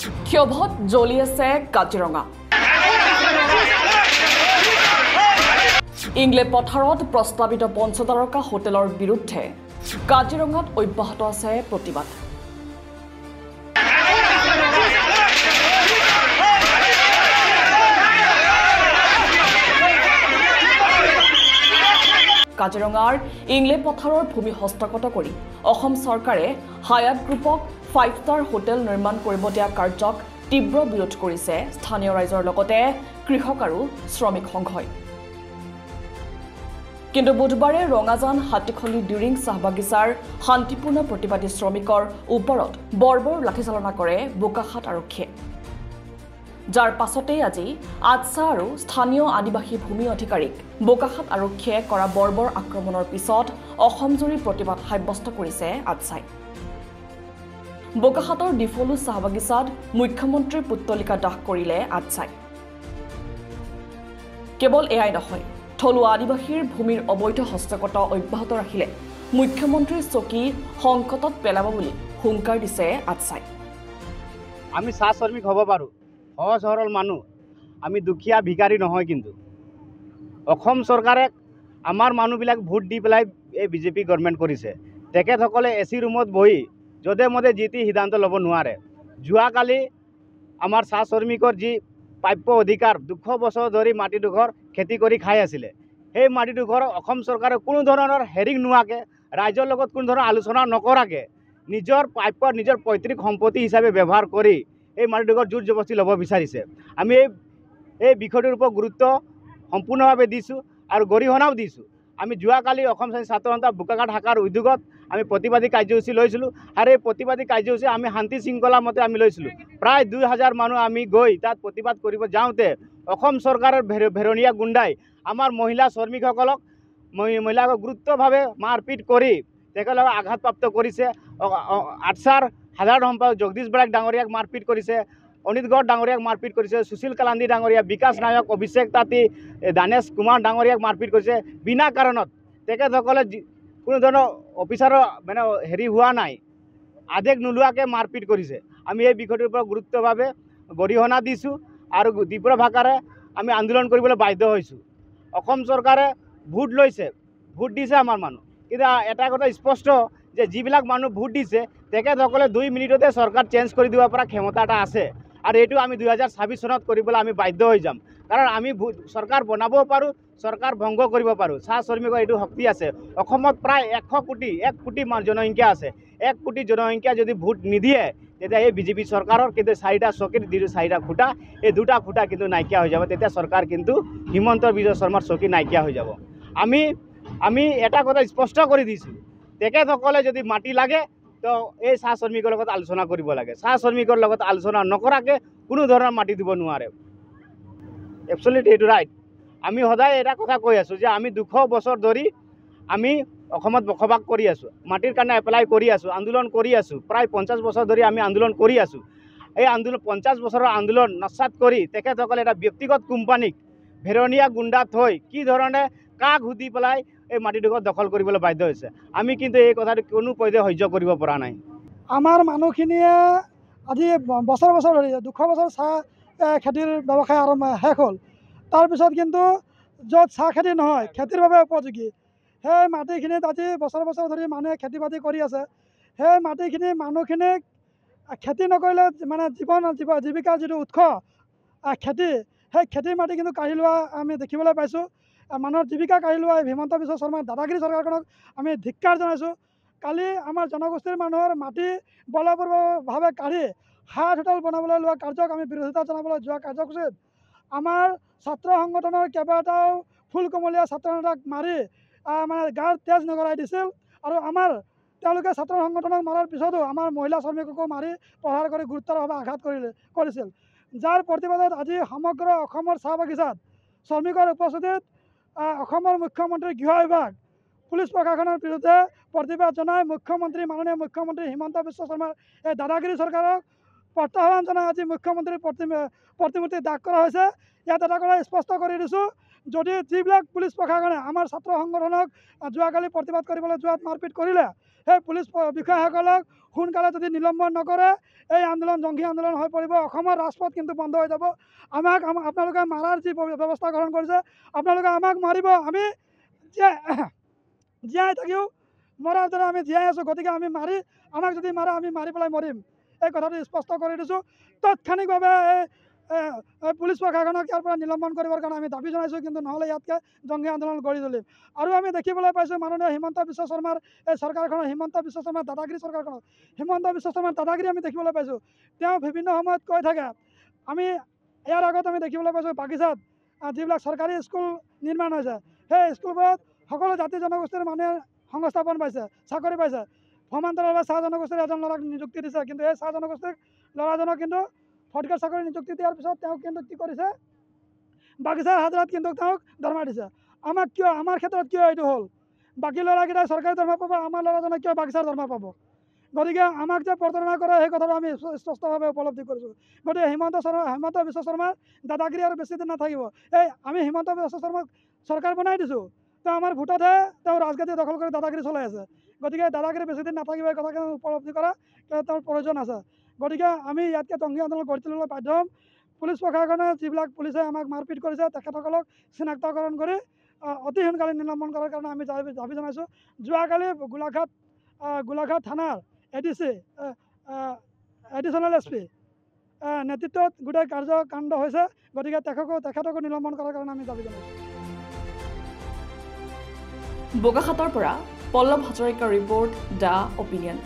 ক্ষোভত জ্বলি আছে কাজিৰঙা। ইংলে পথাৰত প্ৰস্তাৱিত পঞ্চতাৰকা হোটেলৰ বিৰুদ্ধে কাজিৰঙাত অব্যাহত আছে প্ৰতিবাদ। কাজিৰঙাৰ ইংলে পথাৰৰ ভূমি হস্তগত কৰি অসম চৰকাৰে হায়াত গ্ৰুপক 5-ষ্টাৰ হোটেল নিৰ্মাণ কৰিব দিয়া কাৰ্যক তীব্ৰ বিৰোধ কৰিছে স্থানীয় ৰাইজৰ লগতে কৃষক আৰু শ্ৰমিক সংঘই। কিন্তু বুধবাৰে ৰঙাজান হাতীখলি ডিৰিং চাহবাগিচাৰ শান্তিপূৰ্ণ প্ৰতিবাদী শ্ৰমিকৰ ওপৰত বৰ্বৰ লাঠিচালনা কৰে বোকাখাত আৰক্ষীয়ে। যাৰ পাছতেই আজি আটছা আৰু স্থানীয় আদিবাসী ভূমি অধিকাৰীক বোকাখাত আৰক্ষীয়ে কৰা বৰ্বৰ আক্ৰমণৰ পিছত অসমজুৰি প্ৰতিবাদ সাব্যস্ত কৰিছে আটছাই। বোকাখাতৰ ডিফলু চাহবাগিচাত মুখ্যমন্ত্ৰীৰ পুত্তলিকা দাহ কৰিলে আটছাই। কেৱল এয়াই নহয়, থলুৱা আদিবাসীৰ ভূমিৰ অবৈধ হস্তগত অব্যাহত ৰাখিলে মুখ্যমন্ত্ৰীৰ চকী সংকটত পেলাব বুলি হুংকাৰ দিছে আটছাই। আমি চাহ শ্ৰমিক হ'ব পাৰোঁ, সহজ সৰল মানুহ, আমি দুখীয়া ভিকাৰী নহয়। কিন্তু অসম চৰকাৰে আমাৰ মানুহবিলাক ভোট দি পেলাই এই বিজেপি গভৰ্ণমেণ্ট কৰিছে। তেখেতসকলে এচি ৰুমত বহি যধে মধে যি টি সিদ্ধান্ত ল'ব নোৱাৰে। যোৱাকালি আমাৰ চাহ শ্ৰমিকৰ যি প্ৰাপ্য অধিকাৰ 200 বছৰ ধৰি মাটিডোখৰ খেতি কৰি খাই আছিলে, সেই মাটিডোখৰ অসম চৰকাৰে কোনো ধৰণৰ হেৰিং নোহোৱাকৈ, ৰাইজৰ লগত কোনো ধৰণৰ আলোচনা নকৰাকৈ নিজৰ প্ৰাপ্য নিজৰ পৈতৃক সম্পত্তি হিচাপে ব্যৱহাৰ কৰি এই মাটিডোখৰ জোৰ জবস্তি ল'ব বিচাৰিছে। আমি এই বিষয়টোৰ ওপৰত গুৰুত্ব সম্পূৰ্ণভাৱে দিছোঁ আৰু গৰিহণাও দিছোঁ। আমি যোৱাকালি অসম ছাত্ৰ সন্থা বোকাখাত শাখাৰ উদ্যোগত আমি প্ৰতিবাদী কাৰ্যসূচী লৈছিলোঁ আৰু এই প্ৰতিবাদী কাৰ্যসূচী আমি শান্তি শৃংখলা মতে আমি লৈছিলোঁ। প্ৰায় 2000 মানুহ আমি গৈ তাত প্ৰতিবাদ কৰিব যাওঁতে অসম চৰকাৰৰ ভেৰনীয়া গুণ্ডাই আমাৰ মহিলা শ্ৰমিকসকলক মহিলাকক গুৰুত্বভাৱে মাৰপিট কৰি তেখেতলোকক আঘাতপ্ৰাপ্ত কৰিছে। আটছাৰ সাধাৰণ সম্পাদক জগদীশ বৰাক ডাঙৰীয়াক মাৰপিট কৰিছে, অনিত গড় ডাঙৰীয়াক মাৰপিট কৰিছে, সুশীল কালান্দী ডাঙৰীয়া, বিকাশ নায়ক, অভিষেক তাঁতী, দানেশ কুমাৰ ডাঙৰীয়াক মাৰপিট কৰিছে। বিনা কাৰণত তেখেতসকলে কোনো ধৰণৰ অফিচাৰৰ মানে হেৰি হোৱা নাই, আদেশ নোলোৱাকৈ মাৰপিট কৰিছে। আমি এই বিষয়টোৰ ওপৰত গুৰুত্বভাৱে গৰিহণা দিছোঁ আৰু তীব্ৰ ভাষাৰে আমি আন্দোলন কৰিবলৈ বাধ্য হৈছোঁ। অসম চৰকাৰে ভোট লৈছে, ভোট দিছে আমাৰ মানুহ, কিন্তু এটা কথা স্পষ্ট যে যিবিলাক মানুহ ভোট দিছে তেখেতসকলে 2 মিনিটতে চৰকাৰ চেঞ্জ কৰি দিব পৰা ক্ষমতা এটা আছে আৰু এইটো আমি 2026 চনত কৰিবলৈ আমি বাধ্য হৈ যাম। কাৰণ আমি চৰকাৰ বনাবও পাৰোঁ, চৰকাৰ ভংগ কৰিব পাৰোঁ। চাহ শ্ৰমিকৰ এইটো শক্তি আছে। অসমত প্ৰায় 1 কোটি জনসংখ্যা আছে। 1 কোটি জনসংখ্যা যদি ভোট নিদিয়ে তেতিয়া এই বিজেপি চৰকাৰৰ কিন্তু 4টা চকীৰ 4টা খুঁটা, এই 2টা খুঁটা কিন্তু নাইকিয়া হৈ যাব। তেতিয়া চৰকাৰ কিন্তু হিমন্ত বিশ্ব শৰ্মাৰ চকী নাইকিয়া হৈ যাব। আমি এটা কথা স্পষ্ট কৰি দিছোঁ, তেখেতসকলে যদি মাটি লাগে তো এই চাহ শ্ৰমিকৰ লগত আলোচনা কৰিব লাগে। চাহ শ্ৰমিকৰ লগত আলোচনা নকৰাকৈ কোনো ধৰণৰ মাটি দিব নোৱাৰে। এবছলিউটলি এইটো ৰাইট। আমি সদায় এটা কথা কৈ আছোঁ যে আমি 200 বছৰ ধৰি আমি অসমত বসবাস কৰি আছোঁ, মাটিৰ কাৰণে এপ্লাই কৰি আছোঁ, আন্দোলন কৰি আছোঁ। প্ৰায় 50 বছৰ ধৰি আমি আন্দোলন কৰি আছোঁ। এই আন্দোলন 50 বছৰৰ আন্দোলন নস্যাৎ কৰি তেখেতসকলে এটা ব্যক্তিগত কোম্পানীক ভেৰনীয়া গুণ্ডা থৈ কি ধৰণে কাক সুধি পেলাই এই মাটিডোখৰ দখল কৰিবলৈ বাধ্য হৈছে। আমি কিন্তু এই কথাটো কোনো পধ্যে সহ্য কৰিব পৰা নাই। আমাৰ মানুহখিনিয়ে আজি বছৰ ধৰি 200 বছৰ চাহ খেতিৰ ব্যৱসায় শেষ হ'ল। তাৰপিছত কিন্তু য'ত চাহ খেতি নহয়, খেতিৰ বাবে উপযোগী সেই মাটিখিনিত আজি বছৰ ধৰি মানুহে খেতি বাতি কৰি আছে। সেই মাটিখিনি মানুহখিনিক খেতি নকৰিলে মানে জীৱিকাৰ যিটো উৎস খেতি, সেই খেতিৰ মাটি কিন্তু কাঢ়ি লোৱা আমি দেখিবলৈ পাইছোঁ। মানুহৰ জীৱিকা কাঢ়ি লোৱা হিমন্ত বিশ্ব শৰ্মাৰ দাদাগিৰি চৰকাৰখনক আমি ধিক্কাৰ জনাইছোঁ। কালি আমাৰ জনগোষ্ঠীৰ মানুহৰ মাটি বলপূৰ্বকভাৱে কাঢ়ি হাত হোটেল বনাবলৈ লোৱা কাৰ্যক আমি বিৰোধিতা জনাবলৈ যোৱা কাৰ্যসূচীত আমাৰ ছাত্ৰ সংগঠনৰ কেইবাটাও ফুলকমলীয়া ছাত্ৰ নেতাক মাৰি মানে গাত তেজ নগৰাই দিছিল আৰু তেওঁলোকে ছাত্ৰ সংগঠনক মৰাৰ পিছতো আমাৰ মহিলা শ্ৰমিককো মাৰি প্ৰহাৰ কৰি গুৰুতৰভাৱে আঘাত কৰিছিল। যাৰ প্ৰতিবাদত আজি সমগ্ৰ অসমৰ চাহ বাগিচাত শ্ৰমিকৰ উপস্থিতিত অসমৰ মুখ্যমন্ত্ৰী গৃহ বিভাগ, পুলিচ প্ৰশাসনৰ বিৰুদ্ধে প্ৰতিবাদ জনাই মাননীয় মুখ্যমন্ত্ৰী হিমন্ত বিশ্ব শৰ্মাৰ এই দাদাগিৰি চৰকাৰক প্ৰত্যাহ্বান জনাই আজি মুখ্যমন্ত্ৰীৰ প্ৰতিমূৰ্তি দাগ কৰা হৈছে। ইয়াত এটা কথা স্পষ্ট কৰি দিছোঁ যদি যিবিলাক পুলিচ প্ৰশাসনে আমাৰ ছাত্ৰ সংগঠনক যোৱাকালি প্ৰতিবাদ কৰিবলৈ যোৱাত মাৰপিট কৰিলে সেই পুলিচ বিষয়াসকলক সোনকালে যদি নিলম্বন নকৰে এই আন্দোলন জংঘী আন্দোলন হৈ পৰিব। অসমৰ ৰাজপথ কিন্তু বন্ধ হৈ যাব। আপোনালোকে মাৰাৰ যি ব্যৱস্থা গ্ৰহণ কৰিছে আপোনালোকে আমাক মাৰিব, আমি জীয়াই থাকিও মৰাৰ দৰে আমি জীয়াই আছোঁ। গতিকে আমি আমাক যদি মাৰে আমি মাৰি পেলাই মৰিম, এই কথাটো স্পষ্ট কৰি দিছোঁ। তাৎক্ষণিকভাৱে পুলিচ প্ৰশাসনক ইয়াৰ পৰা নিলম্বন কৰিবৰ কাৰণে আমি দাবী জনাইছোঁ, কিন্তু নহ'লে ইয়াতকৈ জংঘী আন্দোলন গঢ়ি তুলিম। আৰু আমি দেখিবলৈ পাইছোঁ মাননীয় হিমন্ত বিশ্ব শৰ্মাৰ এই চৰকাৰখনৰ হিমন্ত বিশ্ব শৰ্মাৰ দাদাগিৰি চৰকাৰখনত হিমন্ত বিশ্ব শৰ্মাৰ দাদাগিৰি আমি দেখিবলৈ পাইছোঁ। তেওঁ বিভিন্ন সময়ত কৈ থাকে। আমি ইয়াৰ আগত আমি দেখিবলৈ পাইছোঁ বাগিচাত যিবিলাক চৰকাৰী স্কুল নিৰ্মাণ হৈছে সেই স্কুলবোৰত সকলো জাতি জনগোষ্ঠীৰ মানুহে সংস্থাপন পাইছে, চাকৰি পাইছে। সমান্তৰালভাৱে চাহ জনগোষ্ঠীৰ এজন ল'ৰাক নিযুক্তি দিছে, কিন্তু এই চাহ জনগোষ্ঠীৰ ল'ৰাজনক কিন্তু ফটকাৰ চাকৰি নিযুক্তি দিয়াৰ পিছত তেওঁক কিন্তু কি কৰিছে, বাগিচাৰ হাজিৰাত কিন্তু তেওঁক দৰমহা দিছে। আমাৰ ক্ষেত্ৰত কিয় এইটো হ'ল? বাকী ল'ৰাকেইটাই চৰকাৰী দৰমহা পাব, আমাৰ ল'ৰাজনে কিয় বাগিচাৰ দৰমহা পাব? গতিকে আমাক যে প্ৰতাৰণা কৰে সেই কথাটো আমি স্পষ্টভাৱে উপলব্ধি কৰিছোঁ। গতিকে হিমন্ত বিশ্ব শৰ্মাৰ দাদাগিৰি আৰু বেছি দিন নাথাকিব। আমি হিমন্ত বিশ্ব শৰ্মাক চৰকাৰ বনাই দিছোঁ, তেওঁ আমাৰ ভোটতহে তেওঁ ৰাজগাদী দখল কৰি দাদাগিৰি চলাই আছে। গতিকে দাদাগিৰি বেছিদিন নাথাকিব, এই কথাখিনি উপলব্ধি কৰা তেওঁৰ প্ৰয়োজন আছে। গতিকে আমি ইয়াতকৈ জংঘী আন্দোলন গঢ়ি তুলিবলৈ বাধ্য হ'ম। পুলিচ প্ৰশাসনে যিবিলাক পুলিচে আমাক মাৰপিট কৰিছে তেখেতসকলক চিনাক্তকৰণ কৰি অতি সোনকালে নিলম্বন কৰাৰ কাৰণে আমি দাবী জনাইছোঁ। যোৱাকালি গোলাঘাট থানাৰ ADC এডিশ্যনেল SP নেতৃত্বত গোটেই কাৰ্যকাণ্ড হৈছে। গতিকে তেখেতকো নিলম্বন কৰাৰ কাৰণে আমি দাবী জনাইছোঁ। বোকাখাতৰ পৰা পল্লৱ হাজৰিকাৰ ৰিপৰ্ট, দ্য অপিনিয়ন।